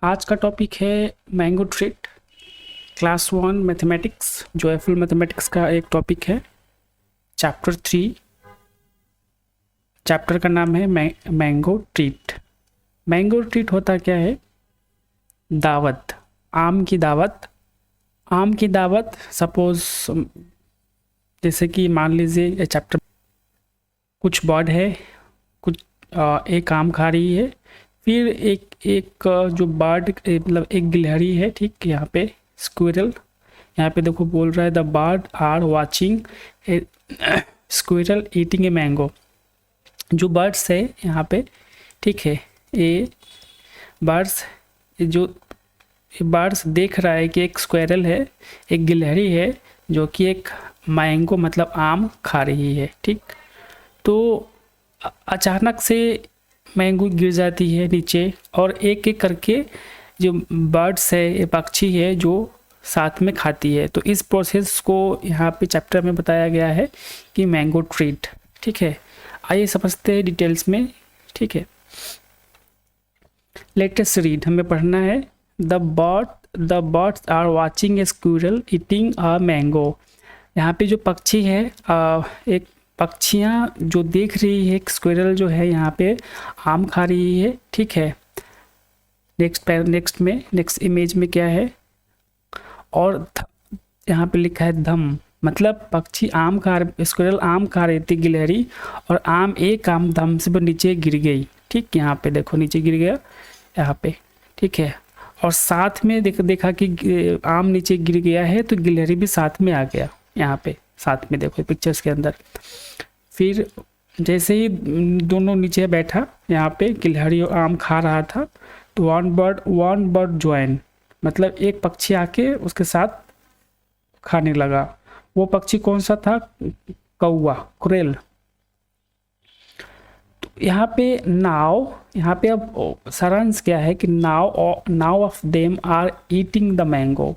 आज का टॉपिक है मैंगो ट्रीट क्लास 1 मैथमेटिक्स जो है फुल मैथमेटिक्स का एक टॉपिक है। चैप्टर 3 चैप्टर का नाम है मैंगो ट्रीट। मैंगो ट्रीट होता क्या है? दावत, आम की दावत। आम की दावत सपोज जैसे कि मान लीजिए ये चैप्टर कुछ बर्ड है, कुछ एक आम खा रही है, फिर एक एक जो बर्ड मतलब एक गिलहरी है, ठीक, यहाँ पे स्क्विरल, यहाँ पे देखो बोल रहा है the bird are watching a squirrel eating a mango. जो बर्ड्स है यहाँ पे, ठीक है, ये बर्ड्स जो बर्ड्स देख रहा है कि एक स्क्विरल है, एक गिलहरी है जो कि एक मैंगो मतलब आम खा रही है, ठीक। तो अचानक से मैंगो गिर जाती है नीचे और एक एक करके जो बर्ड्स है, ये पक्षी है जो साथ में खाती है। तो इस प्रोसेस को यहाँ पे चैप्टर में बताया गया है कि मैंगो ट्रीट, ठीक है। आइए समझते हैं डिटेल्स में, ठीक है। लेटेस्ट रीड, हमें पढ़ना है the birds are watching a squirrel eating a mango. यहाँ पे जो पक्षी है, एक पक्षियाँ जो देख रही है, एक स्क्विरल जो है यहाँ पे आम खा रही है, ठीक है। नेक्स्ट इमेज में क्या है, और यहाँ पे लिखा है धम, मतलब पक्षी आम खा रहे, स्क्विरल आम खा रही थी गिलहरी, और आम एक आम धम से नीचे गिर गई, ठीक। यहाँ पे देखो नीचे गिर गया यहाँ पे, ठीक है। और साथ में देखा कि आम नीचे गिर गया है तो गिलहरी भी साथ में आ गया, यहाँ पे साथ में देखो पिक्चर्स के अंदर। फिर जैसे ही दोनों नीचे बैठा, यहाँ पे गिलहरी आम खा रहा था, तो वन बर्ड ज्वाइन, मतलब एक पक्षी आके उसके साथ खाने लगा। वो पक्षी कौन सा था? कौवा, क्रेल। तो यहाँ पे यहाँ पे अब सारांश क्या है कि now of them are eating the mango,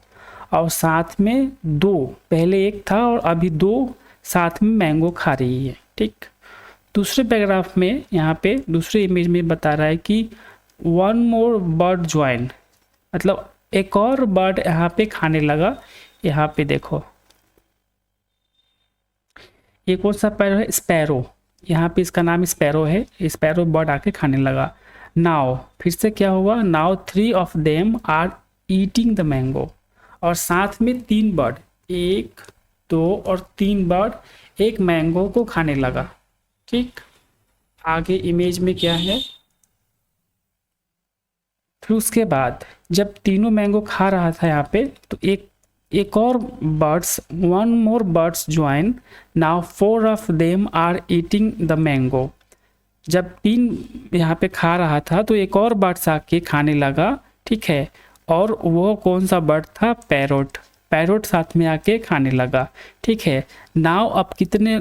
और साथ में दो, पहले एक था और अभी दो साथ में मैंगो खा रही है, ठीक। दूसरे पैराग्राफ में यहाँ पे दूसरे इमेज में बता रहा है कि वन मोर बर्ड ज्वाइन, मतलब एक और बर्ड यहाँ पे खाने लगा। यहाँ पे देखो ये कौन सा पैरो है? स्पैरो, यहाँ पे इसका नाम स्पैरो है। स्पैरो बर्ड आके खाने लगा। नाउ फिर से क्या हुआ? Now 3 of them are eating the mango, और साथ में 3 बर्ड, 1 2 और 3 बर्ड एक मैंगो को खाने लगा, ठीक। आगे इमेज में क्या है? फिर उसके बाद जब तीनों मैंगो खा रहा था यहाँ पे, तो एक और birds, one more birds join, now 4 of them are eating the mango. जब 3 यहाँ पे खा रहा था तो एक और बर्ड्स आके खाने लगा, ठीक है। और वो कौन सा बर्ड था? पैरोट साथ में आके खाने लगा, ठीक है। नाउ अब कितने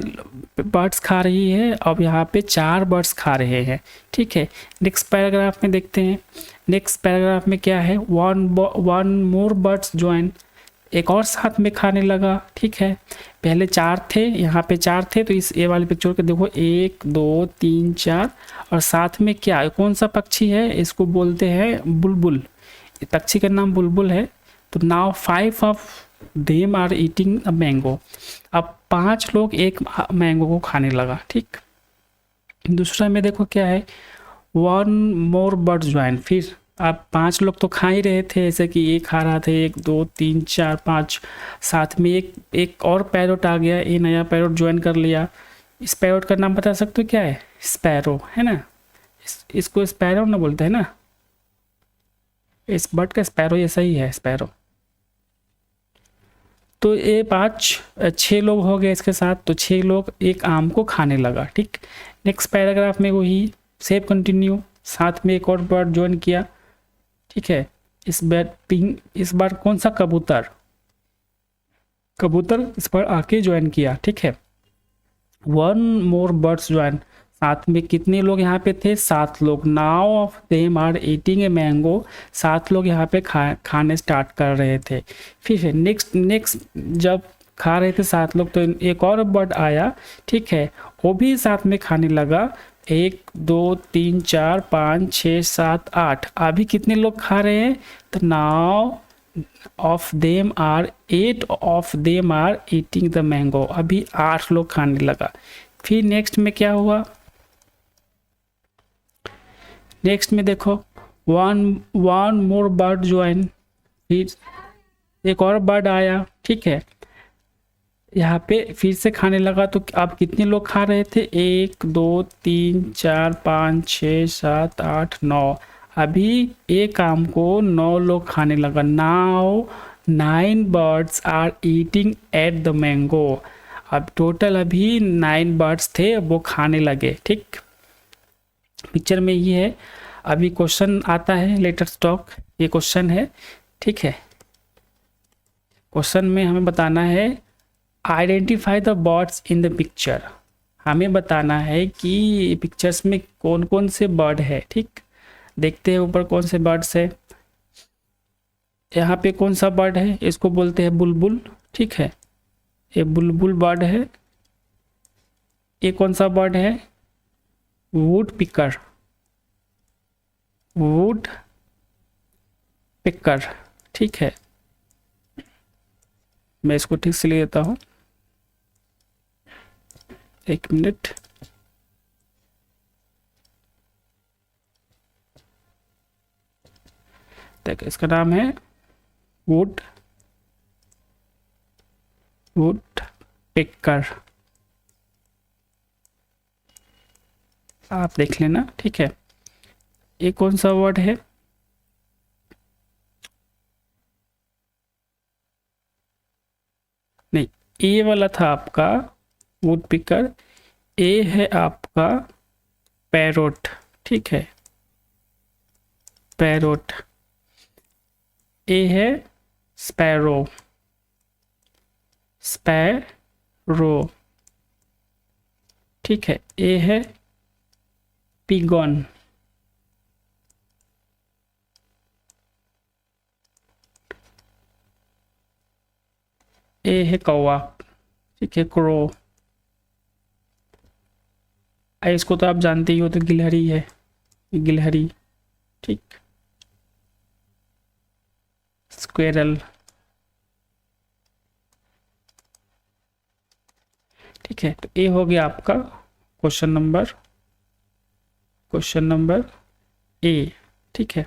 बर्ड्स खा रही है? अब यहाँ पे 4 बर्ड्स खा रहे हैं, ठीक है। नेक्स्ट पैराग्राफ में देखते हैं। नेक्स्ट पैराग्राफ में क्या है? वन मोर बर्ड्स ज्वाइन, एक और साथ में खाने लगा, ठीक है। पहले 4 थे, यहाँ पे 4 थे, तो इस ए वाले पिक्चर को देखो 1 2 3 4, और साथ में क्या, कौन सा पक्षी है? इसको बोलते हैं बुलबुल, पक्षी का नाम बुलबुल है। तो now 5 of them are eating a mango, अब 5 लोग एक मैंगो को खाने लगा, ठीक। दूसरा में देखो क्या है? वन मोर बर्ड ज्वाइन, फिर अब 5 लोग तो खा ही रहे थे, जैसे कि एक खा रहा था, 1 2 3 4 5, साथ में एक और पैरोट आ गया, ये नया पैरोट ज्वाइन कर लिया। इस पैरोट का नाम बता सकते हो क्या है? स्पैरो, है ना। इसको स्पैरो ना बोलते हैं ना, इस बर्ड का स्पैरो ये सही है, स्पैरो। तो ये 6 लोग हो गए इसके साथ, तो 6 लोग एक आम को खाने लगा, ठीक। नेक्स्ट पैराग्राफ में वही सेम कंटिन्यू, साथ में एक और बर्ड ज्वाइन किया, ठीक है। इस बार कौन सा? कबूतर इस बार आके ज्वाइन किया, ठीक है। वन मोर बर्ड्स ज्वाइन, साथ में कितने लोग यहाँ पे थे? 7 लोग। Now of them are eating a mango, 7 लोग यहाँ पे खाने स्टार्ट कर रहे थे। फिर नेक्स्ट जब खा रहे थे 7 लोग, तो एक और बर्ड आया, ठीक है, वो भी साथ में खाने लगा। एक दो तीन चार पाँच छः सात आठ, अभी कितने लोग खा रहे हैं? तो now of them are 8 of them are eating the mango, अभी 8 लोग खाने लगा। फिर नेक्स्ट में क्या हुआ? नेक्स्ट में देखो वन मोर बर्ड ज्वाइन, फिर एक और बर्ड आया, ठीक है, यहाँ पे फिर से खाने लगा। तो आप कितने लोग खा रहे थे? 1 2 3 4 5 6 7 8 9, अभी एक आम को 9 लोग खाने लगा। Now 9 birds are eating at the mango, अब टोटल अभी 9 बर्ड्स थे, वो खाने लगे। ठीक, पिक्चर में ये है। अभी क्वेश्चन आता है, लेट्स टॉक, ये क्वेश्चन है, ठीक है। क्वेश्चन में हमें बताना है identify the birds in the picture, हमें बताना है कि पिक्चर्स में कौन कौन से बर्ड है। ठीक, देखते हैं ऊपर कौन से बर्ड्स है। यहाँ पे कौन सा बर्ड है? इसको बोलते हैं बुलबुल, ठीक है, ये बुलबुल बर्ड है। ये कौन सा बर्ड है? वुड पिकर, वुड पिकर, ठीक है। मैं इसको ठीक से ले लेता हूँ, एक मिनट। देखो इसका नाम है वुड पिकर, आप देख लेना, ठीक है। ये कौन सा वर्ड है? नहीं, ए वाला था आपका वुड पिकर, ए है आपका पैरोट, ठीक है, पैरोट। ए है स्पैरो, स्पैरो, ठीक है। ए है पिगॉन, ए है कौवा, ठीक है, क्रो। इसको तो आप जानते ही हो, तो गिलहरी है, गिलहरी, ठीक। स्क्वेरल, ठीक है। तो ये हो गया आपका क्वेश्चन नंबर ए, ठीक है।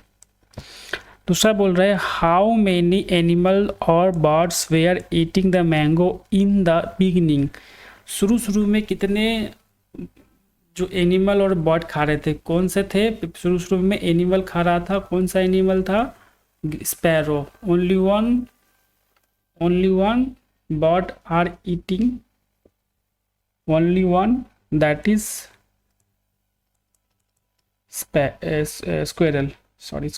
दूसरा बोल रहा है how many animal or birds were eating the mango in the beginning, शुरू में कितने जो एनिमल और बर्ड खा रहे थे, कौन से थे? शुरू में एनिमल खा रहा था, कौन सा एनिमल था? Sparrow. Only one bird are eating, only one, that is squirrel, sorry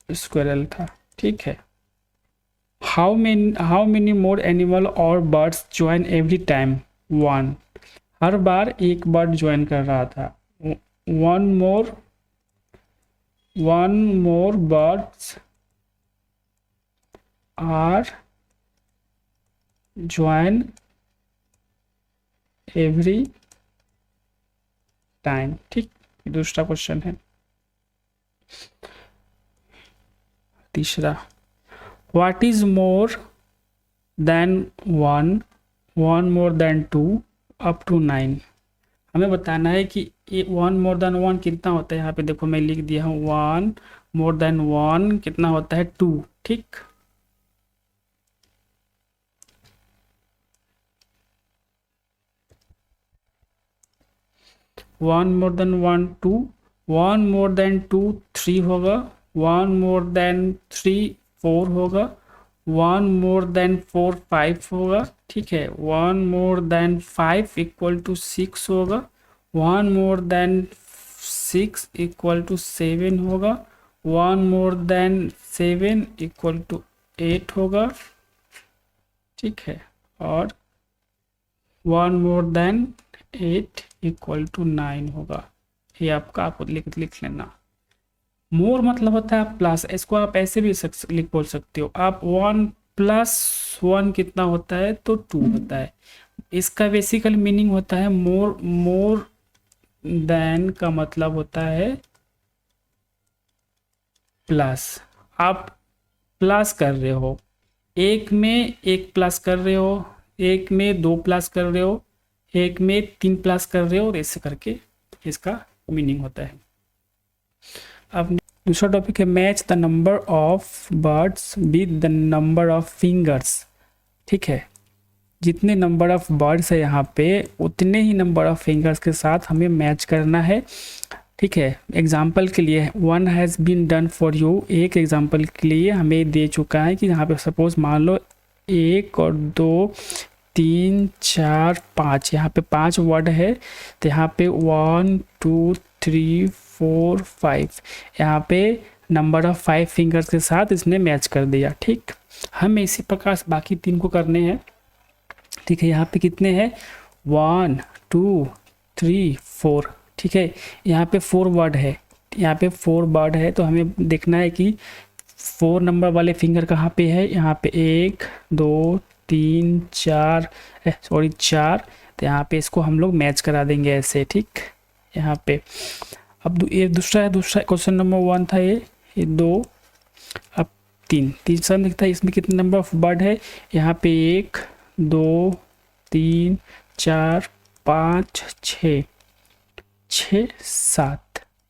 squirrel था, ठीक है। How many more animal or birds join every time? 1, हर बार एक बर्ड ज्वाइन कर रहा था। One more birds are join every time, ठीक। दूसरा क्वेश्चन है। तीसरा, what is more than 1 more than 2 up to 9, हमें बताना है कि ये 1 मोर देन 1 कितना होता है। यहाँ पे देखो मैं लिख दिया हूँ 1 मोर देन 1 कितना होता है? 2, ठीक। One more than 1 2, 1 more than 2 3 होगा, 1 मोर देन 3 4 होगा, 1 मोर देन 4 5 होगा, ठीक है। 1 मोर देन 5 इक्वल टू 6 होगा, 1 मोर देन 6 इक्वल टू 7 होगा, 1 मोर देन 7 इक्वल टू 8 होगा, ठीक है। और 1 मोर देन 8 इक्वल टू 9 होगा। ये आपका आप लिख लेना। मोर मतलब होता है प्लस, इसको आप ऐसे भी बोल सकते हो आप 1 + 1 कितना होता है? तो 2 होता है। इसका बेसिकल मीनिंग होता है मोर, मोर देन का मतलब होता है प्लस। आप प्लस कर रहे हो, एक में एक प्लस कर रहे हो, एक में दो प्लस कर रहे हो, एक में तीन प्लस कर रहे हो, और ऐसे करके इसका मीनिंग होता है। अब दूसरा टॉपिक है match the number of birds with the number of fingers. ठीक है, जितने नंबर ऑफ बर्ड्स है यहाँ पे उतने ही नंबर ऑफ फिंगर्स के साथ हमें मैच करना है। ठीक है, एग्जाम्पल के लिए one has been done for you, एक एग्जाम्पल के लिए हमें दे चुका है कि यहाँ पे सपोज मान लो एक और दो तीन चार पाँच, यहाँ पे पांच वर्ड है, तो यहाँ पे 1 2 3 4 5, यहाँ पे नंबर ऑफ 5 फिंगर्स के साथ इसने मैच कर दिया। ठीक, हम इसी प्रकार से बाकी तीन को करने हैं। ठीक है, यहाँ पे कितने हैं 1 2 3 4। ठीक है, यहाँ पे 4 वर्ड है, यहाँ पे 4 वर्ड है, तो हमें देखना है कि 4 नंबर वाले फिंगर कहाँ पे है। यहाँ पे 1 2 3 4 4, तो यहाँ पे इसको हम लोग मैच करा देंगे ऐसे। ठीक, यहाँ पे अब ये दूसरा क्वेश्चन नंबर 1 था, ये 2, अब 3, तीसरा दिखता है इसमें कितने नंबर ऑफ वर्ड है। यहाँ पे 1 2 3 4 5 6 6 7,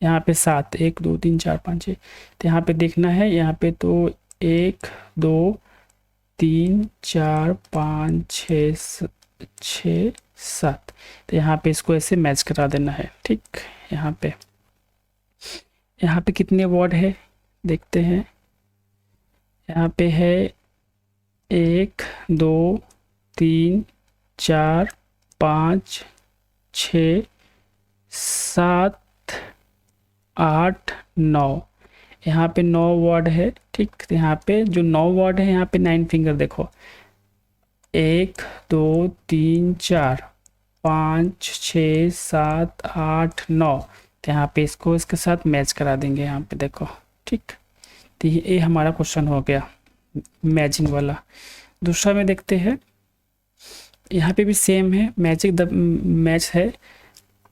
यहाँ पे 7, 1 2 3 4 5 6, तो यहाँ पे देखना है, यहाँ पे तो 1 2 3 4 5 6 6 7, तो यहाँ पे इसको ऐसे मैच करा देना है। ठीक, यहाँ पे कितने वर्ड है देखते हैं। यहाँ पे है 1 2 3 4 5 6 7 8 9, यहाँ पे 9 वर्ड है। ठीक, तो यहाँ पे जो 9 वर्ड है यहाँ पे 9 फिंगर देखो, 1 2 3 4 5 6 7 8 9, तो यहाँ पे इसको इसके साथ मैच करा देंगे यहाँ पे देखो। ठीक, तो ये हमारा क्वेश्चन हो गया मैचिंग वाला। दूसरा में देखते हैं, यहाँ पे भी सेम है, मैचिंग द मैच है,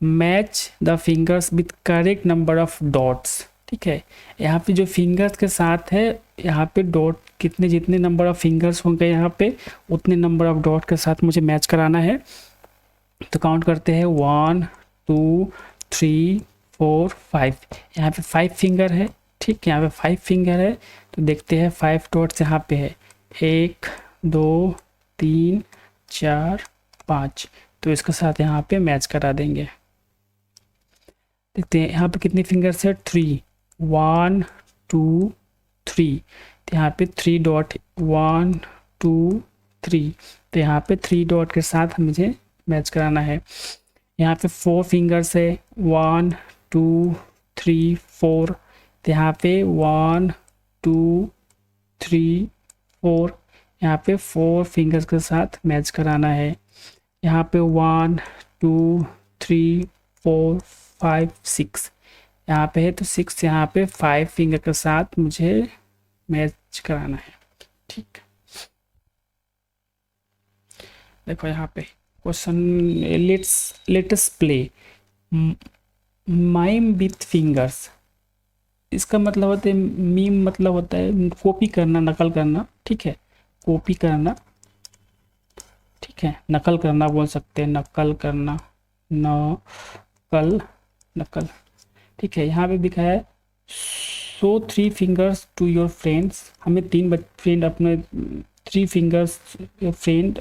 match the fingers with correct number of dots. ठीक है, यहाँ पे जो फिंगर्स के साथ है यहाँ पे डॉट कितने, जितने नंबर ऑफ फिंगर्स होंगे यहाँ पे उतने नंबर ऑफ डॉट के साथ मुझे मैच कराना है। तो काउंट करते हैं 1 2 3 4 5, यहाँ पे 5 फिंगर है। ठीक, यहाँ पे 5 फिंगर है, तो देखते हैं 5 डॉट्स यहाँ पे है 1 2 3 4 5, तो इसके साथ यहाँ पे मैच करा देंगे। देखते हैं यहाँ पे कितनी फिंगर्स है 3, 1 2 3, तो यहाँ पे 3 डॉट 1 2 3, तो यहाँ पे 3 डॉट के साथ मुझे मैच कराना है। यहाँ पे 4 फिंगर्स है 1 2 3 4, तो यहाँ पे 1 2 3 4, यहाँ पे 4 फिंगर्स के साथ मैच कराना है। यहाँ पे 1 2 3 4 5 6, यहाँ पे है, तो 6 यहाँ पे 5 फिंगर के साथ मुझे मैच कराना है। ठीक, देखो यहाँ पे question, let's play mime with fingers. इसका मतलब होता है मीम, मतलब होता है कॉपी करना, नकल करना। ठीक है, कॉपी करना, ठीक है, नकल करना बोल सकते हैं, नकल करना, नकल। ठीक है, यहाँ पे दिखा है show 3 fingers to your friends, हमें 3 फ्रेंड अपने 3 fingers friend,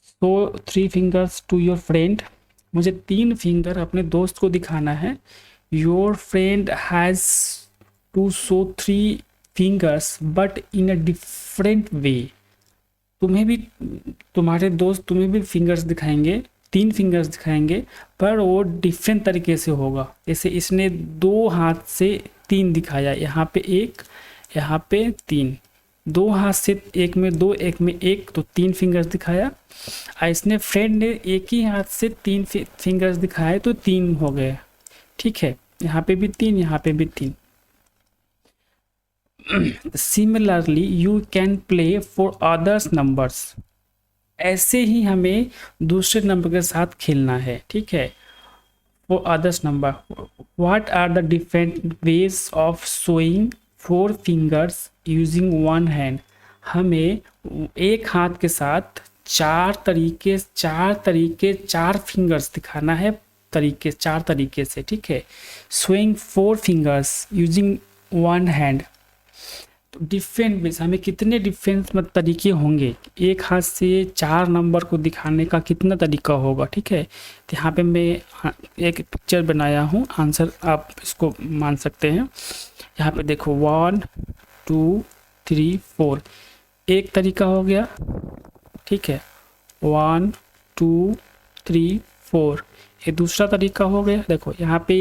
show 3 fingers to your friend, मुझे 3 फिंगर अपने दोस्त को दिखाना है। Your friend has to show 3 fingers but in a different way, तुम्हारे दोस्त तुम्हें भी फिंगर्स दिखाएंगे, 3 फिंगर्स दिखाएंगे, पर वो डिफरेंट तरीके से होगा। जैसे इसने 2 हाथ से 3 दिखाया, यहाँ पे 1 यहाँ पे 3, 2 हाथ से एक में 2 एक में 1, तो 3 फिंगर्स दिखाया। और इसने फ्रेंड ने एक ही हाथ से 3 फिंगर्स दिखाए, तो 3 हो गए। ठीक है, यहाँ पे भी 3, यहाँ पे भी 3। Similarly, you can play for others numbers. ऐसे ही हमें दूसरे नंबर के साथ खेलना है, ठीक है। for others number, what are the different ways of showing four fingers using one hand? हमें एक हाथ के साथ चार फिंगर्स दिखाना है, चार तरीके से, ठीक है। showing four fingers using one hand, तो डिफरेंट वेज, हमें कितने डिफरेंट तरीके होंगे, एक हाथ से चार नंबर को दिखाने का कितना तरीका होगा, ठीक है। तो यहाँ पे मैं एक पिक्चर बनाया हूँ, आंसर आप इसको मान सकते हैं। यहाँ पे देखो 1 2 3 4 एक तरीका हो गया, ठीक है। 1 2 3 4 ये दूसरा तरीका हो गया। देखो यहाँ पे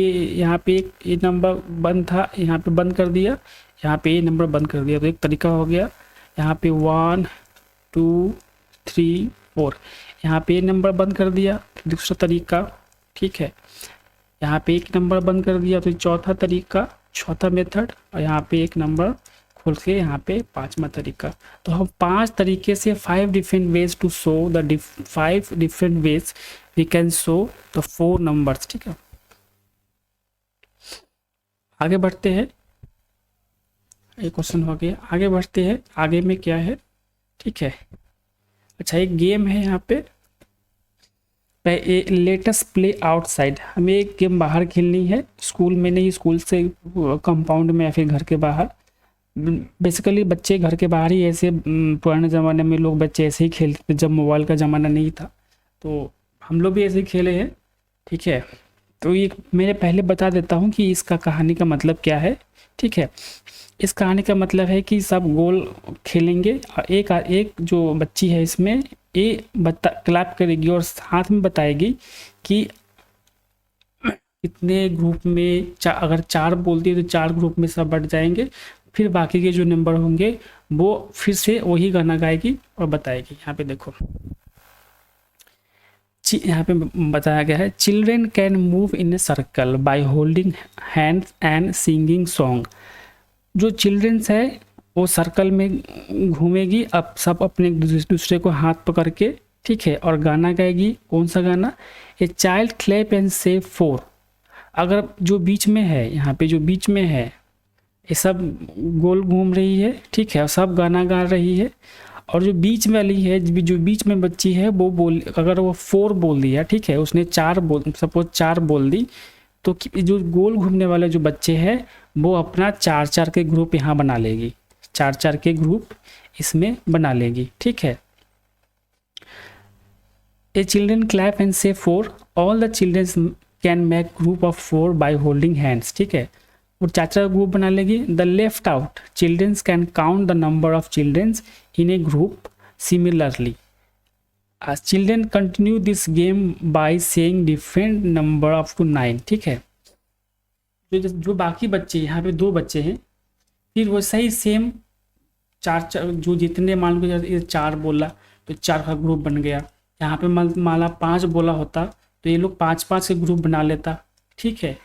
एक ये नंबर बंद था, यहाँ पे बंद कर दिया, यहाँ पे ये नंबर बंद कर दिया, तो एक तरीका हो गया। यहाँ पे 1 2 3 4 यहाँ पे ये नंबर बंद कर दिया, दूसरा तरीका, ठीक है। यहाँ पे एक नंबर बंद कर दिया, तो चौथा तरीका, चौथा मेथड। और यहाँ पे एक नंबर खोल के यहाँ पे पांचवा तरीका। तो हम 5 तरीके से 5 different ways to show the 5 different ways we can show the 4 numbers, ठीक है। आगे बढ़ते हैं, एक क्वेश्चन हो गया, आगे बढ़ते हैं। आगे में क्या है, ठीक है। अच्छा, एक गेम है यहाँ पे, लेटेस्ट प्ले आउटसाइड, हमें एक गेम बाहर खेलनी है, स्कूल में नहीं, स्कूल से कंपाउंड में या फिर घर के बाहर। बेसिकली बच्चे घर के बाहर ही ऐसे, पुराने ज़माने में लोग बच्चे ऐसे ही खेलते थे जब मोबाइल का ज़माना नहीं था, तो हम लोग भी ऐसे ही खेले हैं, ठीक है। तो ये मैं पहले बता देता हूँ कि इसका कहानी का मतलब क्या है, ठीक है। इस कहानी का मतलब है कि सब गोल खेलेंगे और एक जो बच्ची है इसमें ये क्लैप करेगी और हाथ में बताएगी कि कितने ग्रुप में अगर 4 बोलती है तो 4 ग्रुप में सब बट जाएंगे, फिर बाकी के जो नंबर होंगे वो फिर से वही गाना गाएगी और बताएगी। यहाँ पे देखो, यहाँ पे बताया गया है, children can move in a circle by holding hands and singing song. जो चिल्ड्रेंस है वो सर्कल में घूमेगी, अब सब अपने दूसरे को हाथ पकड़ के, ठीक है, और गाना गाएगी। कौन सा गाना? ए चाइल्ड क्लैप एंड से 4। अगर जो बीच में है, यहाँ पे जो बीच में है, ये सब गोल घूम रही है, ठीक है, और सब गाना गा रही है। और जो बीच वाली है, जो बीच में बच्ची है, वो अगर वो 4 बोल दिया, ठीक है, उसने 4 सपोज 4 बोल दी, तो जो गोल घूमने वाले जो बच्चे हैं वो अपना 4-4 के ग्रुप यहाँ बना लेगी, 4-4 के ग्रुप इसमें बना लेगी, ठीक है। ए चिल्ड्रन क्लैप एंड से 4, all the children can make group of 4 by holding hands, ठीक है। और 4-4 ग्रुप बना लेगी। The left out childrens can count the number of childrens in a group similarly. Children continue this game by saying different number of to 9, ठीक है। जो बाकी बच्चे, यहाँ पे 2 बच्चे हैं, फिर वो सही सेम 4 जो जितने, मान लो ये 4 बोला तो 4 का ग्रुप बन गया। यहाँ पे माला 5 बोला होता तो ये लोग 5-5 के ग्रुप बना लेता, ठीक है।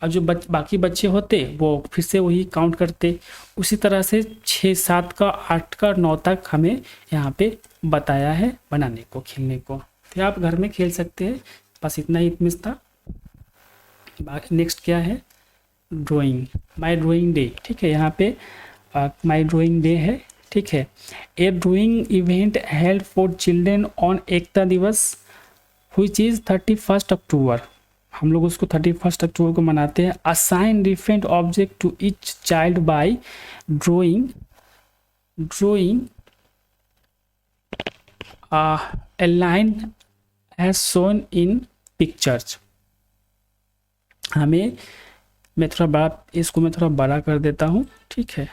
और जो बाकी बच्चे होते वो फिर से वही काउंट करते। उसी तरह से 6, 7 का, 8 का, 9 तक हमें यहाँ पे बताया है बनाने को, खेलने को। फिर आप घर में खेल सकते हैं। बस इतना ही मिस था। नेक्स्ट क्या है? ड्राइंग, माई ड्राइंग डे, ठीक है। यहाँ पे माई ड्राइंग डे है, ठीक है। A drawing event held for children on Ekta Diwas which is 31 अक्टूबर। हम लोग उसको 31 अक्टूबर को मनाते हैं। Assign different object to each child by drawing a line as shown in pictures। मैं थोड़ा बड़ा, इसको मैं थोड़ा बड़ा कर देता हूँ, ठीक है।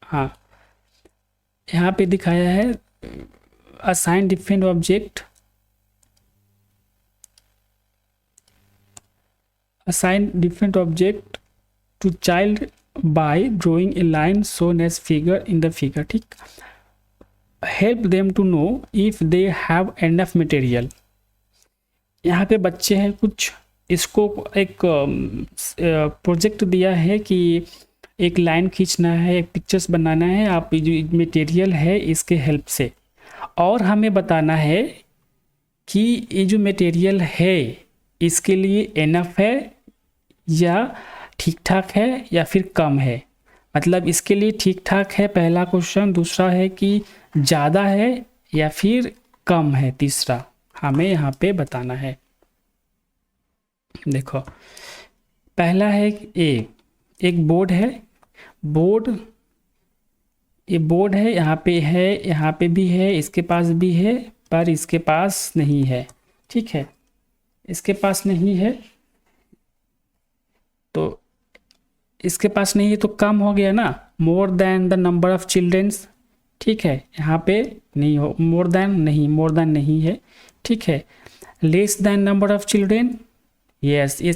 हाँ, यहाँ पे दिखाया है assign different object, assign different object to child by drawing a line shown as figure in the figure, ठीक। help them to know if they have enough material। यहाँ पे बच्चे हैं कुछ, इसको एक प्रोजेक्ट दिया है कि एक लाइन खींचना है, एक पिक्चर्स बनाना है आप जो मटेरियल है इसके हेल्प से। और हमें बताना है कि ये जो मटेरियल है इसके लिए इनफ है या ठीक ठाक है या फिर कम है। मतलब इसके लिए ठीक ठाक है पहला क्वेश्चन, दूसरा है कि ज़्यादा है या फिर कम है, तीसरा हमें यहाँ पे बताना है। देखो पहला है एक बोर्ड है, ये बोर्ड है, यहाँ पे भी है, इसके पास भी है, पर इसके पास नहीं है। ठीक है, इसके पास नहीं है तो इसके पास नहीं है तो कम हो गया ना, more than the number of childrens. ठीक है, यहाँ पे नहीं हो, मोर देन नहीं है। ठीक है, less than number of children, yes ये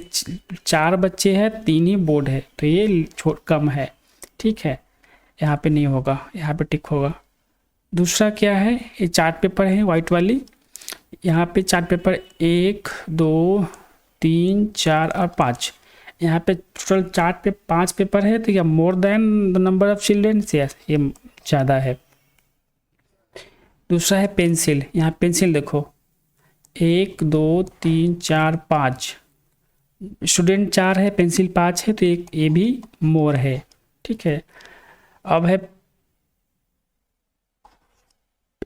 4 बच्चे हैं, 3 ही बोर्ड है तो ये कम है। ठीक है, यहाँ पे नहीं होगा, यहाँ पे टिक होगा। दूसरा क्या है, ये चार्ट पेपर है वाइट वाली, यहाँ पे चार्ट पेपर 1 2 3 4 और 5, यहाँ पे टोटल चार्ट पे 5 पेपर है तो यह मोर than the number of children, yes ये ज़्यादा है। दूसरा है पेंसिल, यहाँ पेंसिल देखो 1 2 3 4 5, स्टूडेंट 4 है, पेंसिल 5 है तो ये भी मोर है। ठीक है, अब है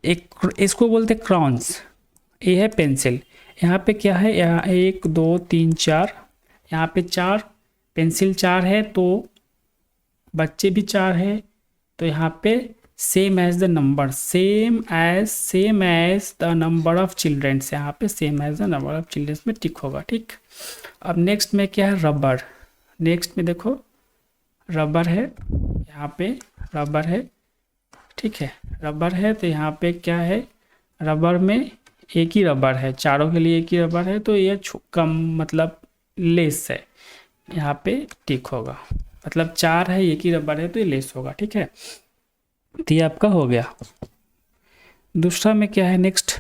एक, इसको बोलते क्राउन्स, ये है पेंसिल। यहाँ पे क्या है, यहाँ 1 2 3 4, यहाँ पे 4, पेंसिल 4 है तो बच्चे भी 4 है तो यहाँ पे same as the number, same as the number of childrens, यहाँ पे same as the number of childrens में टिक होगा। ठीक, अब नेक्स्ट में क्या है, रबर। नेक्स्ट में देखो रबर है, यहाँ पे रबर है। ठीक है, रबर है तो यहाँ पे क्या है, रबर में एक ही रबर है, चारों के लिए एक ही रबर है तो ये कम मतलब लेस है, यहाँ पे टिक होगा। मतलब 4 है, एक ही रबर है तो ये लेस होगा। ठीक है, तो ये आपका हो गया। दूसरा में क्या है, नेक्स्ट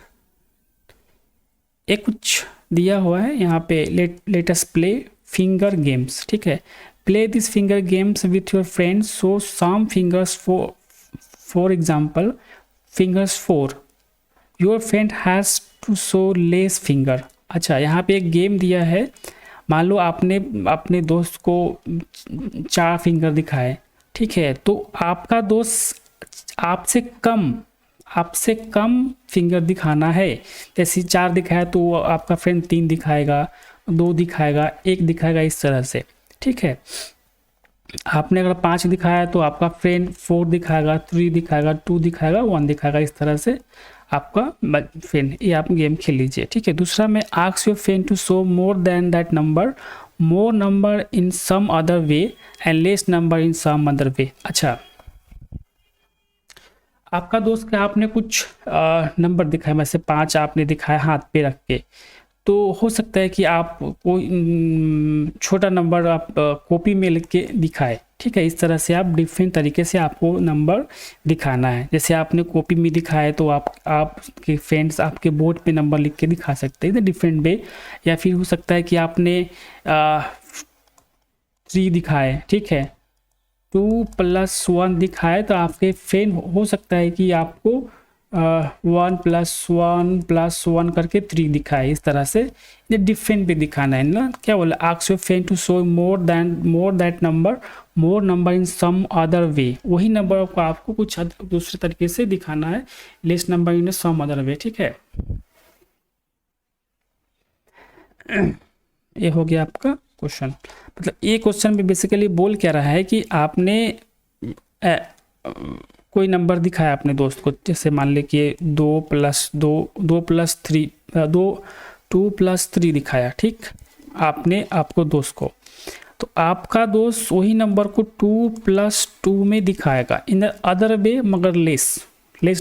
एक कुछ दिया हुआ है यहाँ पे, let us play finger games. ठीक है, play this finger games with your friends, so some fingers for example fingers 4, your friend has to show less finger. अच्छा, यहाँ पे एक गेम दिया है, मान लो आपने अपने दोस्त को 4 फिंगर दिखाए। ठीक है, तो आपका दोस्त आपसे कम फिंगर दिखाना है, जैसे 4 दिखाया तो आपका फ्रेंड 3 दिखाएगा, 2 दिखाएगा, 1 दिखाएगा, इस तरह से। ठीक है, आपने अगर 5 दिखाया तो आपका फ्रेंड 4 दिखाएगा, 3 दिखाएगा, 2 दिखाएगा, 1 दिखाएगा, इस तरह से आपका फ्रेंड, ये आप गेम खेल लीजिए। ठीक है, दूसरा में ask your friend to show more than that number, more number in some other way and less number in some other way. अच्छा, आपका दोस्त का आपने कुछ नंबर दिखाया, वैसे 5 आपने दिखाया हाथ पे रख के, तो हो सकता है कि आप कोई छोटा नंबर आप कॉपी में लिख के दिखाए। ठीक है, इस तरह से आप डिफरेंट तरीके से आपको नंबर दिखाना है। जैसे आपने कॉपी में दिखाया तो आपके फ्रेंड्स आपके बोर्ड पे नंबर लिख के दिखा सकते हैं डिफरेंट वे। या फिर हो सकता है कि आपने 3 दिखाए, ठीक है, 2 + 1 दिखाए तो आपके फ्रेंड हो सकता है कि आपको 1 + 1 + 1 करके 3 दिखाए। इस तरह से ये डिफरेंट भी दिखाना है ना। क्या बोला, ask your friend to show more that number, more number in some other way, वही नंबर को आपको कुछ दूसरे तरीके से दिखाना है, less number in some other way. ठीक है, ये हो गया आपका क्वेश्चन। मतलब ये क्वेश्चन में बेसिकली बोल क्या रहा है कि आपने कोई नंबर दिखाया अपने दोस्त को, जैसे मान ले कि 2 + 3 दिखाया। ठीक, आपने आपको दोस्त को, तो आपका दोस्त वही नंबर को 2 + 2 में दिखाएगा इन द अदर वे, मगर less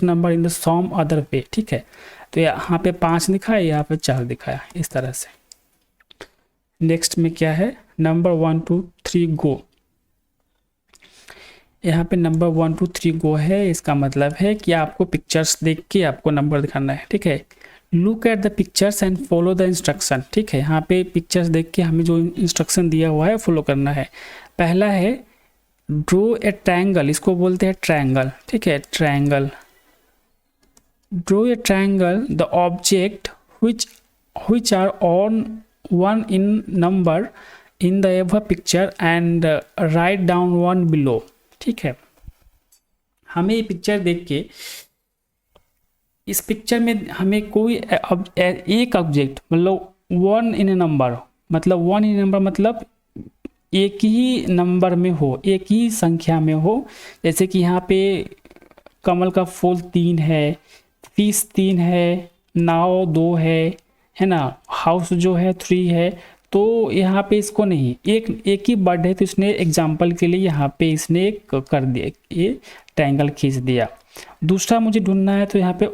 number in the some other way. ठीक है, तो यहाँ पे 5 दिखाया, यहाँ पे 4 दिखाया, इस तरह से। नेक्स्ट में क्या है, नंबर 1 2 3 गो। यहाँ पे नंबर 1 2 3 गो है, इसका मतलब है कि आपको पिक्चर्स देख के आपको नंबर दिखाना है। ठीक है, look at the pictures and follow the instruction. ठीक है, यहाँ पे पिक्चर्स देख के हमें जो इंस्ट्रक्शन दिया हुआ है फॉलो करना है। पहला है ड्रो ए ट्रायंगल, इसको बोलते हैं ट्रायंगल, ठीक है, triangle. Draw a triangle the object which are on one in number in the above picture and write down one below, ठीक है। हमें ये पिक्चर देख के इस पिक्चर में हमें कोई एक ऑब्जेक्ट मतलब वन इन नंबर, मतलब वन इन नंबर मतलब एक ही नंबर में हो, एक ही संख्या में हो। जैसे कि यहाँ पे कमल का फूल 3 है, फिश 3 है, नाव 2 है ना, हाउस जो है 3 है। तो यहाँ पे इसको नहीं, एक ही बर्ड है तो इसने एग्जाम्पल के लिए यहाँ पे इसने एक कर दिया, ये ट्रायंगल खींच दिया। दूसरा मुझे ढूंढना है तो यहाँ पे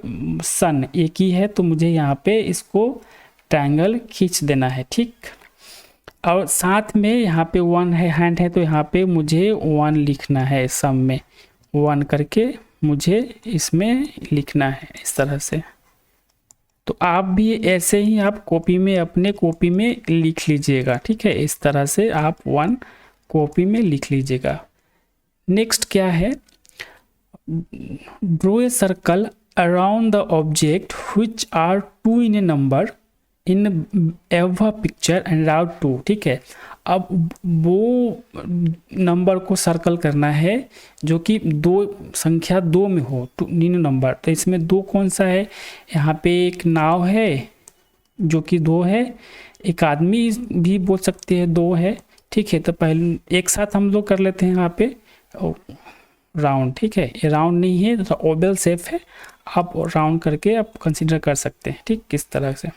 सन एक ही है तो मुझे यहाँ पे इसको ट्रायंगल खींच देना है, ठीक। और साथ में यहाँ पे 1 है, हैंड है, तो यहाँ पे मुझे 1 लिखना है, सम में 1 करके मुझे इसमें लिखना है इस तरह से। तो आप भी ऐसे ही आप कॉपी में, अपने कॉपी में लिख लीजिएगा, ठीक है, इस तरह से आप 1 कॉपी में लिख लीजिएगा। नेक्स्ट क्या है, draw a circle around the object which are 2 in a number in above picture and route 2, ठीक है। अब वो नंबर को सर्कल करना है जो कि संख्या 2 में हो, 2 इन नंबर। तो इसमें 2 कौन सा है, यहाँ पे एक नाव है जो कि 2 है, एक आदमी भी बोल सकते हैं 2 है, ठीक है। तो पहले एक साथ हम लोग कर लेते हैं यहाँ पे राउंड, ठीक है। ये राउंड नहीं है तो ओवल शेप है, आप राउंड करके आप कंसीडर कर सकते हैं, ठीक, किस तरह से।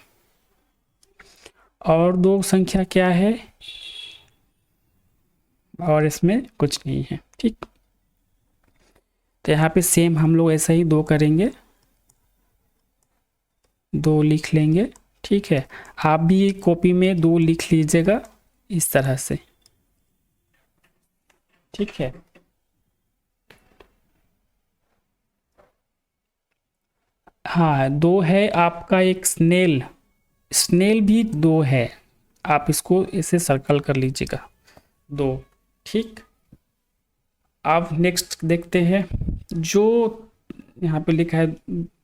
और 2 संख्या क्या है, और इसमें कुछ नहीं है, ठीक। तो यहाँ पे सेम हम लोग ऐसा ही 2 करेंगे, 2 लिख लेंगे, ठीक है। आप भी कॉपी में 2 लिख लीजिएगा इस तरह से, ठीक है। हाँ 2 है आपका, एक स्नेल भी 2 है, आप इसको ऐसे सर्कल कर लीजिएगा 2, ठीक। अब नेक्स्ट देखते हैं जो यहाँ पे लिखा है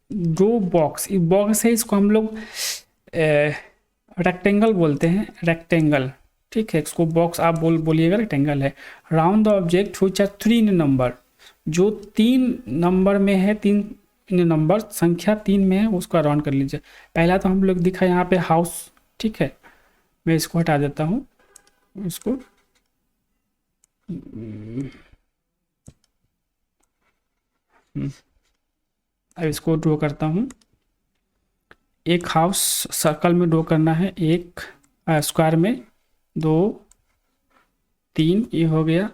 ड्रो बॉक्स, ये बॉक्स है, इसको हम लोग रेक्टेंगल बोलते हैं, रेक्टेंगल, ठीक है। इसको बॉक्स आप बोलिएगा, रेक्टेंगल है। Round the object which are 3 in number, जो 3 नंबर में है, 3 इन नंबर संख्या 3 में है, उसका राउंड कर लीजिए। पहला तो हम लोग दिखा यहाँ पे हाउस, ठीक है। मैं इसको हटा देता हूँ, इसको अब इसको ड्रॉ करता हूँ। एक हाउस सर्कल में ड्रॉ करना है, एक स्क्वायर में 2 3, ये हो गया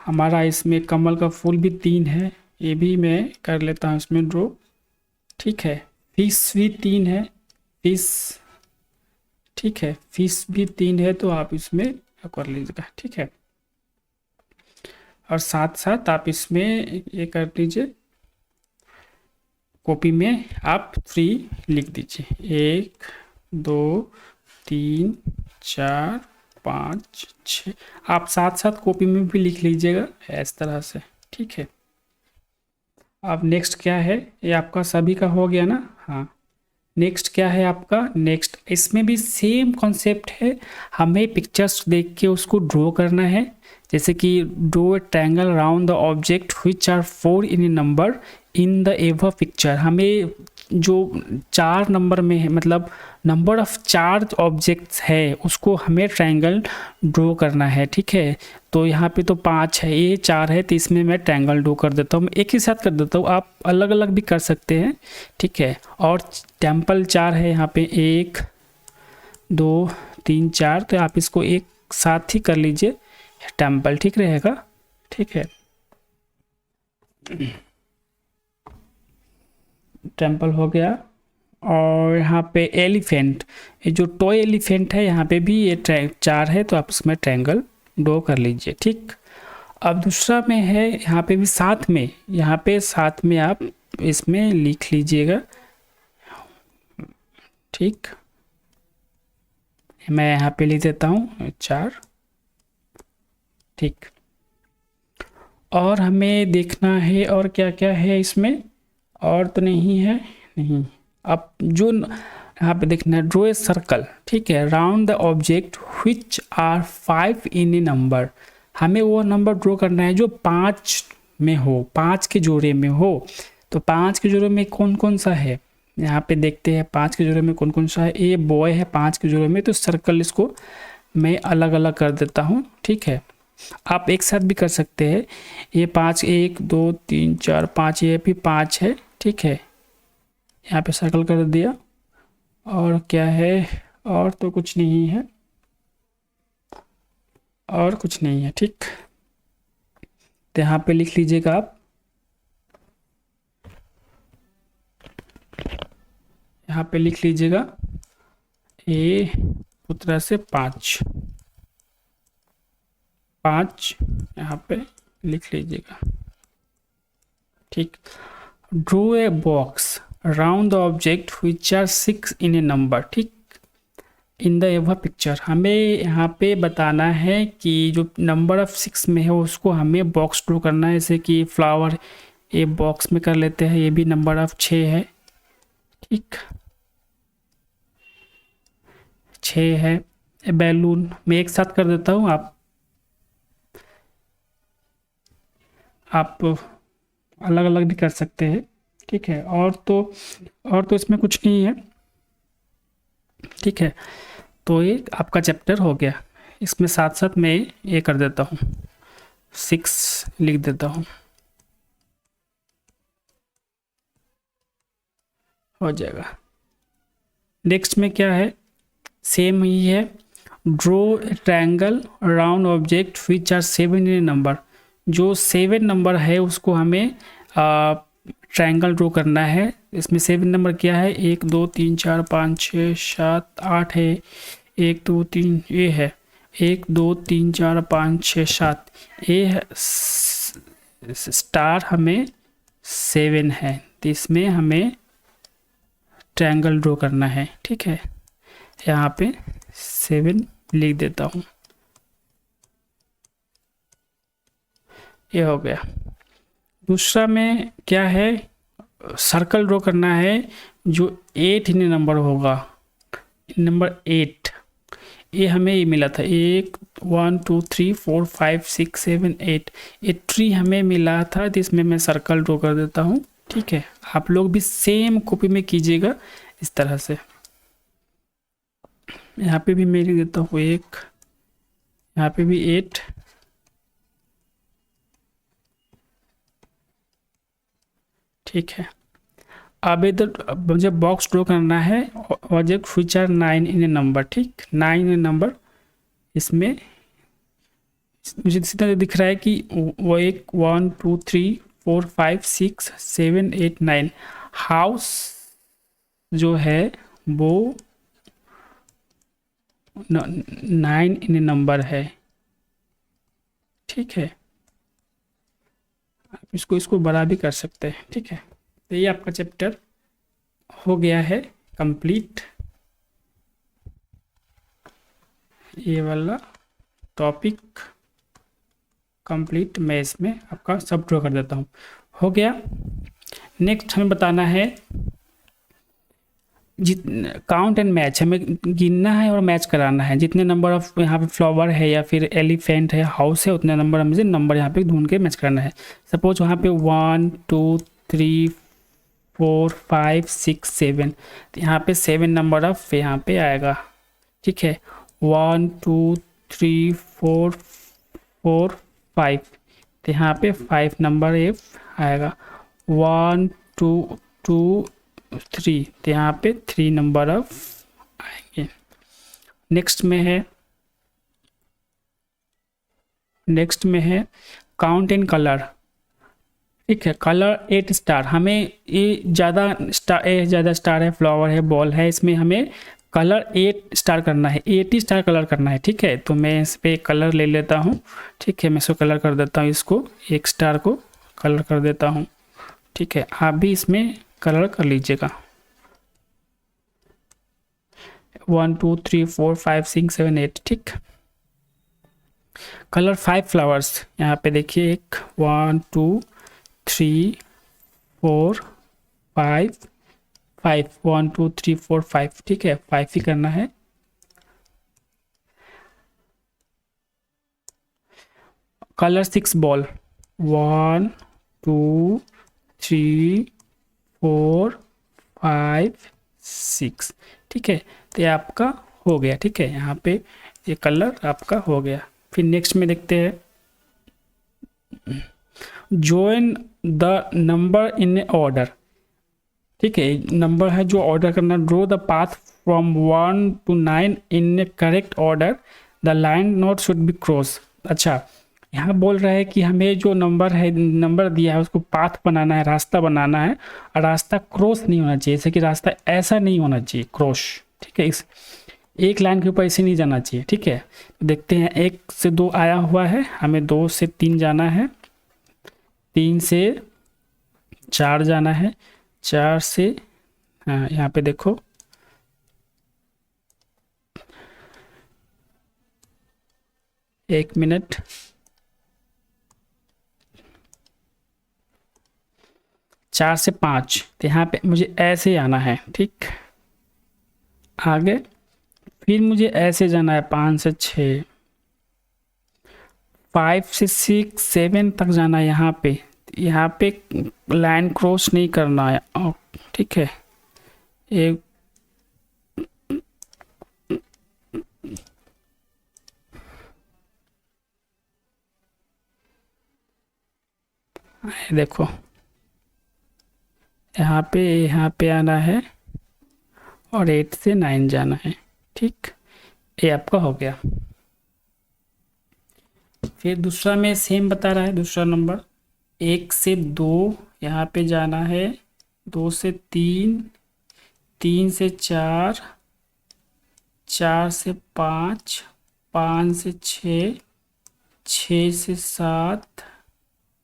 हमारा। इसमें कमल का फूल भी 3 है, ये भी मैं कर लेता हूँ इसमें ड्रॉ, ठीक है। फिश भी 3 है, फिश, ठीक है, फिश भी 3 है, तो आप इसमें कर लीजिएगा, ठीक है। और साथ साथ आप इसमें ये कर लीजिए, कॉपी में आप 3 लिख दीजिए, 1 2 3 4 5 6, आप साथ साथ कॉपी में भी लिख लीजिएगा इस तरह से, ठीक है। अब नेक्स्ट क्या है, ये आपका सभी का हो गया ना, हाँ। नेक्स्ट क्या है आपका, नेक्स्ट इसमें भी सेम कॉन्सेप्ट है, हमें पिक्चर्स देख के उसको ड्रॉ करना है। जैसे कि draw a triangle round the object which are 4 in number in the ever picture, हमें जो 4 नंबर में है, मतलब नंबर ऑफ 4 ऑब्जेक्ट्स है, उसको हमें ट्रायंगल ड्रॉ करना है, ठीक है। तो यहाँ पे तो 5 है, ये 4 है, तो इसमें मैं ट्रायंगल ड्रॉ कर देता हूँ, मैं एक ही साथ कर देता हूँ, आप अलग अलग भी कर सकते हैं, ठीक है। और टेम्पल 4 है यहाँ पे, 1 2 3 4, तो आप इसको एक साथ ही कर लीजिए टेम्पल, ठीक रहेगा, ठीक है। टेम्पल हो गया। और यहाँ पे एलिफेंट, ये जो टॉय एलिफेंट है, यहाँ पे भी ये 4 है, तो आप इसमें ट्रायंगल ड्रॉ कर लीजिए, ठीक। अब दूसरा में है, यहाँ पे भी साथ में, यहाँ पे साथ में आप इसमें लिख लीजिएगा, ठीक। मैं यहाँ पे लिख देता हूँ 4, ठीक। और हमें देखना है और क्या क्या है इसमें, और तो नहीं है, नहीं। अब जो यहाँ पे देखना है, ड्रो ए सर्कल, ठीक है, round the object which are 5 in a number. हमें वो नंबर ड्रॉ करना है जो 5 में हो, 5 के जोड़े में हो। तो 5 के जोड़े में कौन कौन सा है, यहाँ पे देखते हैं 5 के जोड़े में कौन कौन सा है। ये बॉय है 5 के जोड़े में, तो सर्कल इसको मैं अलग अलग कर देता हूँ, ठीक है। आप एक साथ भी कर सकते हैं। ये 5, 1 2 3 4 5, ये भी 5 है, ठीक है। यहाँ पे सर्कल कर दिया। और क्या है, और तो कुछ नहीं है, और कुछ नहीं है, ठीक। तो यहाँ पे लिख लीजिएगा आप, यहाँ पे लिख लीजिएगा ए पुत्रा से 5 यहाँ पे लिख लीजिएगा, ठीक। Draw a box round the object which are 6 in a number, ठीक। इन द एवर पिक्चर, हमें यहाँ पे बताना है कि जो नंबर ऑफ 6 में है उसको हमें बॉक्स ड्रॉ करना है। जैसे कि फ्लावर ये बॉक्स में कर लेते हैं, ये भी नंबर ऑफ 6 है, ठीक, 6 है। बैलून मैं एक साथ कर देता हूँ, आप अलग अलग भी कर सकते हैं, ठीक है। और तो इसमें कुछ नहीं है, ठीक है। तो ये आपका चैप्टर हो गया। इसमें साथ साथ मैं ये कर देता हूँ, 6 लिख देता हूँ, हो जाएगा। नेक्स्ट में क्या है, सेम ही है। Draw a triangle round object which are 7 in number. जो 7 नंबर है उसको हमें ट्रायंगल ड्रॉ करना है। इसमें 7 नंबर क्या है, 1 2 3 4 5 6 7 8 है, 1 2 3 ये है, 1 2 3 4 5 6 7 ये है। स्टार हमें 7 है, तो इसमें हमें ट्रायंगल ड्रॉ करना है, ठीक है। यहाँ पे 7 लिख देता हूँ, ये हो गया। दूसरा में क्या है, सर्कल ड्रॉ करना है जो 8 इन नंबर होगा, नंबर 8। ये हमें ये मिला था, 1 1 2 3 4 5 6 7 8, ये ट्री हमें मिला था। तो इसमें मैं सर्कल ड्रॉ कर देता हूँ, ठीक है। आप लोग भी सेम कॉपी में कीजिएगा इस तरह से। यहाँ पे भी मैं लिख देता हूँ 1, यहाँ पे भी 8, ठीक है। अब इधर मुझे बॉक्स ड्रॉ करना है object which are 9 in a number, ठीक, 9 इन ए नंबर। इसमें मुझे इसी तरह दिख रहा है कि वो 1 2 3 4 5 6 7 8 9 हाउस जो है वो 9 इन ए नंबर है, ठीक है। आप इसको बड़ा भी कर सकते हैं, ठीक है। तो ये आपका चैप्टर हो गया है कंप्लीट। ये वाला टॉपिक कंप्लीट मैं इसमें आपका सब ड्रॉ कर देता हूँ, हो गया। नेक्स्ट हमें बताना है काउंट एंड मैच, हमें गिनना है और मैच कराना है। जितने नंबर ऑफ यहाँ पे फ्लावर है या फिर एलिफेंट है, हाउस है, उतने नंबर हमें नंबर यहाँ पे ढूंढ के मैच कराना है। सपोज वहाँ पे 1 2 3 4 5 6 7, तो यहाँ पे 7 नंबर ऑफ यहाँ पे आएगा, ठीक है। 1 2 3 4 4 5, तो यहाँ पे 5 नंबर एफ आएगा। 1 2 2 3, तो यहाँ पे 3 नंबर ऑफ आएंगे। नेक्स्ट में है काउंट इन कलर, ठीक है। कलर 8 स्टार, हमें ये ज़्यादा स्टार है, फ्लावर है, बॉल है, इसमें हमें कलर 8 स्टार करना है, 80 स्टार कलर करना है, ठीक है। तो मैं इस पर कलर ले लेता हूँ, ठीक है। मैं इसको कलर कर देता हूँ, इसको एक स्टार को कलर कर देता हूँ, ठीक है। आप भी इसमें कलर कर लीजिएगा। 1 2 3 4 5 6 7 8, ठीक। कलर 5 फ्लावर्स, यहाँ पे देखिए, 1 2 3 4 5 5, 1 2 3 4 5, ठीक है, 5 ही करना है। कलर 6 बॉल, 1 2 3 4 5 6, ठीक है। तो ये आपका हो गया, ठीक है, यहाँ पे ये कलर आपका हो गया। फिर नेक्स्ट में देखते हैं, join the number in order, ठीक है, नंबर है जो ऑर्डर करना। Draw the path from 1 to 9 in A correct order, the line not should be cross. अच्छा, यहाँ बोल रहा है कि हमें जो नंबर दिया है उसको पाथ बनाना है, रास्ता बनाना है, और रास्ता क्रॉस नहीं होना चाहिए, जैसे कि रास्ता ऐसा नहीं होना चाहिए क्रॉस, ठीक है, इस एक लाइन के ऊपर ऐसे नहीं जाना चाहिए, ठीक है। देखते हैं, 1 से 2 आया हुआ है, हमें 2 से 3 जाना है, 3 से 4 जाना है, 4 से, हाँ यहाँ पे देखो, एक मिनट, 4 से 5, तो यहाँ पे मुझे ऐसे आना है, ठीक, आगे फिर मुझे ऐसे जाना है, 5 से 6, 5 से 6 7 तक जाना है, यहाँ पे लाइन क्रॉस नहीं करना है, ठीक है। एक देखो, यहाँ पे आना है और 8 से 9 जाना है, ठीक, ये आपका हो गया। फिर दूसरा में सेम बता रहा है, दूसरा नंबर 1 से 2 यहाँ पे जाना है, 2 से 3, 3 से 4, 4 से 5, 5 से 6, 6 से 7,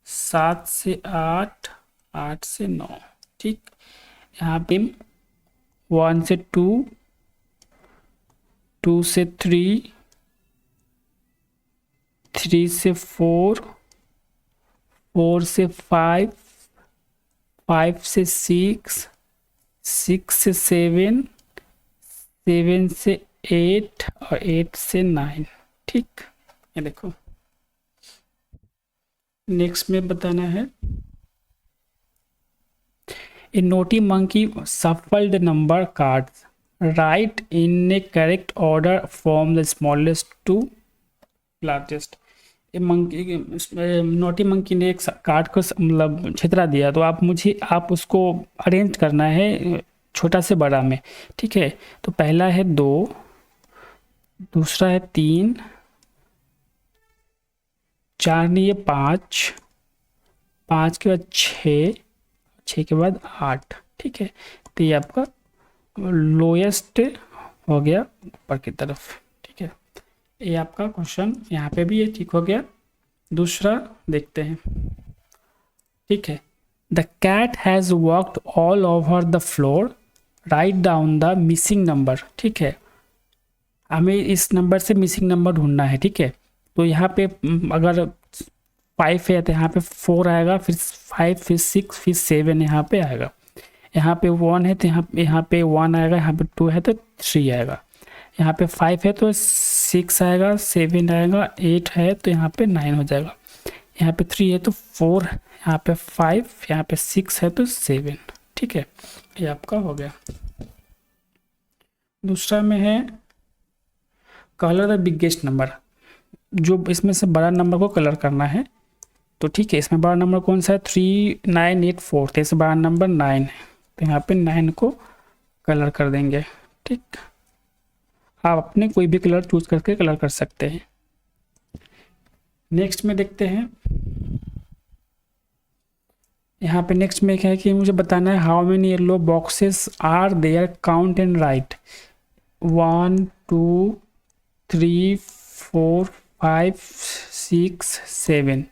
7 से 8, 8 से 9, ठीक। यहाँ पे 1 से 2, 2 से 3, 3 से 4, 4 से 5, 5 से 6, 6 से 7, 7 से 8 और 8 से 9, ठीक। ये देखो, नेक्स्ट में बताना है, a naughty monkey shuffled number cards, write in a correct order from the smallest to largest। A monkey, naughty monkey ने एक कार्ड को मतलब छितरा दिया, तो आप उसको अरेंज करना है छोटा से बड़ा में, ठीक है। तो पहला है 2, दूसरा है 3, 4 नहीं है 5, 5 के बाद 6, 6 के बाद 8, ठीक है। तो ये आपका लोएस्ट हो गया ऊपर की तरफ, ठीक है। ये आपका क्वेश्चन यहाँ पे भी ये ठीक हो गया। दूसरा देखते हैं, ठीक है। The cat has walked all over the floor, write down the missing number, ठीक है। हमें इस नंबर से मिसिंग नंबर ढूंढना है, ठीक है। तो यहाँ पे अगर 5 है तो यहाँ पे 4 आएगा, फिर 5, फिर 6, फिर 7 यहाँ पे आएगा। यहाँ पे 1 है तो यहाँ पे 1 आएगा, यहाँ पे 2 है तो 3 आएगा, यहाँ पे 5 है तो 6 आएगा, 7 आएगा, 8 है तो यहाँ पे 9 हो जाएगा, यहाँ पे 3 है तो 4, यहाँ पे 5, यहाँ पे 6 है तो 7, ठीक है। ये आपका हो गया। दूसरा में है कलर द बिगेस्ट नंबर, जो इसमें से बड़ा नंबर को कलर करना है। तो ठीक है, इसमें बड़ा नंबर कौन सा है, 3984, तो इससे बड़ा नंबर 9 है, तो यहाँ पे 9 को कलर कर देंगे, ठीक। आप अपने कोई भी कलर चूज करके कलर कर सकते हैं। नेक्स्ट में देखते हैं, यहाँ पे नेक्स्ट में क्या है कि मुझे बताना है how many yellow boxes are there, count and write. 1 2 3 4 5 6 7,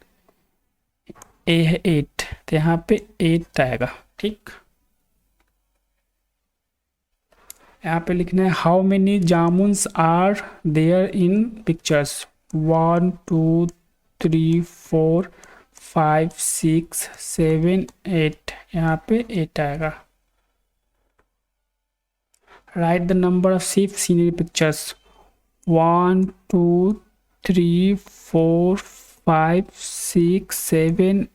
ए है 8, तो यहाँ पे 8 आएगा, ठीक। यहाँ पे लिखना है how many jamuns are there in pictures. 1 2 3 4 5 6 7 8, यहाँ पे 8 आएगा। Write the number of sea scenery pictures 1 2 3 4 5 6 7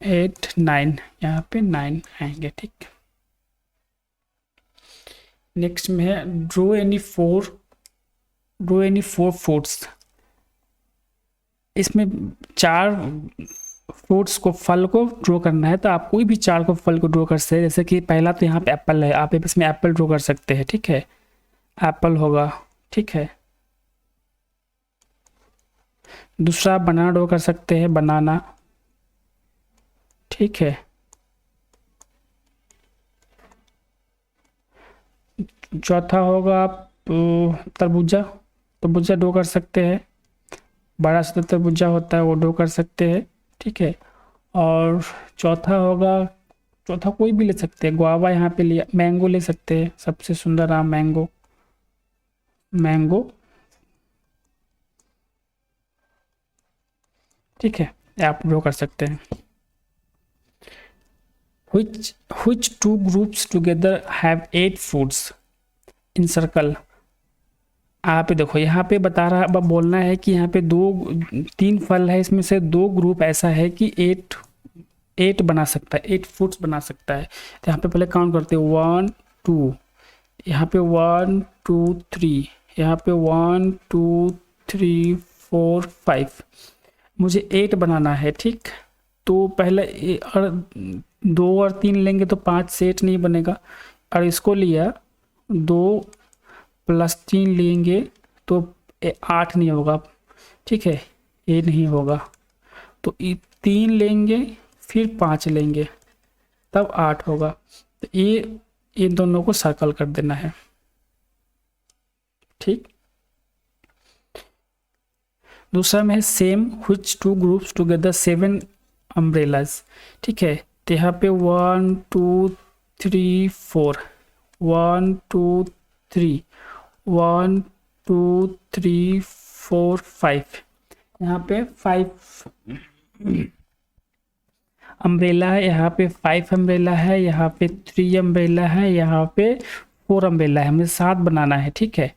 8 9, यहाँ पे 9 आएंगे। ठीक, नेक्स्ट में है ड्रो एनी फोर फ्रूट्स। इसमें 4 फ्रूट्स को, फल को ड्रॉ करना है, तो आप कोई भी 4 को फल को ड्रॉ कर सकते हैं। जैसे कि पहला तो यहाँ पे एप्पल है, आप इसमें एप्पल ड्रॉ कर सकते हैं। ठीक है, एप्पल होगा। ठीक है, दूसरा बनाना ड्रॉ कर सकते हैं, बनाना। ठीक है, चौथा होगा आप तरबूजा ड्रॉ कर सकते हैं, बड़ा सा तरबूजा होता है वो ड्रॉ कर सकते हैं। ठीक है, और चौथा कोई भी ले सकते हैं, गुआवा यहाँ पे लिया, मैंगो ले सकते हैं, सबसे सुंदर आम मैंगो। ठीक है, आप ड्रॉ कर सकते हैं। which 2 groups together have 8 fruits in circle। आप देखो यहाँ पे बोलना है कि यहाँ पे 3 फल है, इसमें से 2 ग्रुप ऐसा है कि 8 बना सकता है, 8 फ्रूट्स बना सकता है। तो यहाँ पे पहले काउंट करते हैं 1 2, यहाँ पे 1 2 3, यहाँ पे 1 2 3 4 5, मुझे 8 बनाना है। ठीक, तो पहले 2 और 3 लेंगे तो 5 से 8 नहीं बनेगा, और इसको लिया 2 + 3 लेंगे तो 8 नहीं होगा। ठीक है, ये नहीं होगा, तो 3 लेंगे फिर 5 लेंगे तब 8 होगा। तो ये दोनों को सर्कल कर देना है। ठीक, दूसरा में है same which 2 groups together 7 umbrellas। ठीक है, तो यहाँ पे 1 2 3 4, 1 2 3, 1 2 3 4 5, यहाँ पे 5 अम्ब्रेला है, यहाँ पे 5 अम्ब्रेला है, यहाँ पे 3 अम्ब्रेला है, यहाँ पे 4 अम्ब्रेला है। हमें 7 बनाना है। ठीक है,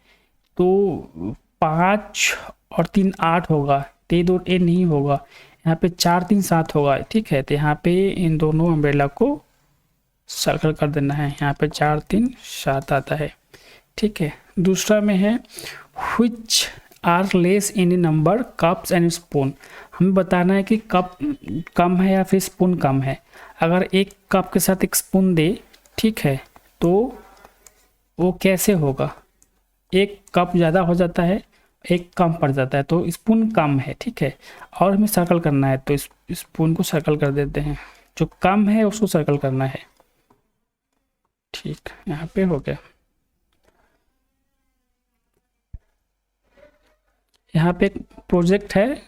तो 5 और 3 8 होगा, तो ये 2 नहीं होगा, यहाँ पे 4 3 7 होगा। ठीक है, तो यहाँ पे इन दोनों अम्ब्रेला को सर्कल कर देना है, यहाँ पे 4 3 7 आता है। ठीक है, दूसरा में है which are less in number cups and spoon. हमें बताना है कि कप कम है या फिर स्पून कम है। अगर एक कप के साथ एक स्पून दे, ठीक है, तो वो कैसे होगा, एक कप ज़्यादा हो जाता है, एक कम पड़ जाता है, तो स्पून कम है। ठीक है, और हमें सर्कल करना है, तो स्पून को सर्कल कर देते हैं, जो कम है उसको सर्कल करना है। ठीक, यहाँ पे हो गया। यहाँ पे एक प्रोजेक्ट है,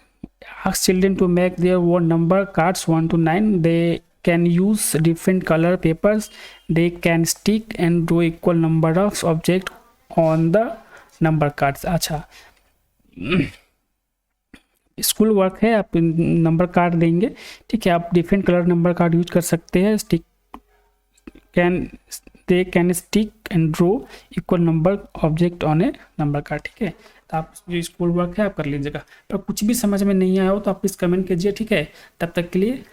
ask children to make their own number cards 1 to 9। they can use different color papers, they can stick and draw equal number of object on the number cards। अच्छा, स्कूल वर्क है, आप number card देंगे। ठीक है, आप different colour number card use कर सकते हैं। They can stick and draw equal number object on A number card. ठीक है, तो आप जो स्कूल वर्क है आप कर लीजिएगा। पर कुछ भी समझ में नहीं आया हो तो आप प्लीज़ कमेंट कीजिए। ठीक है, तब तक के लिए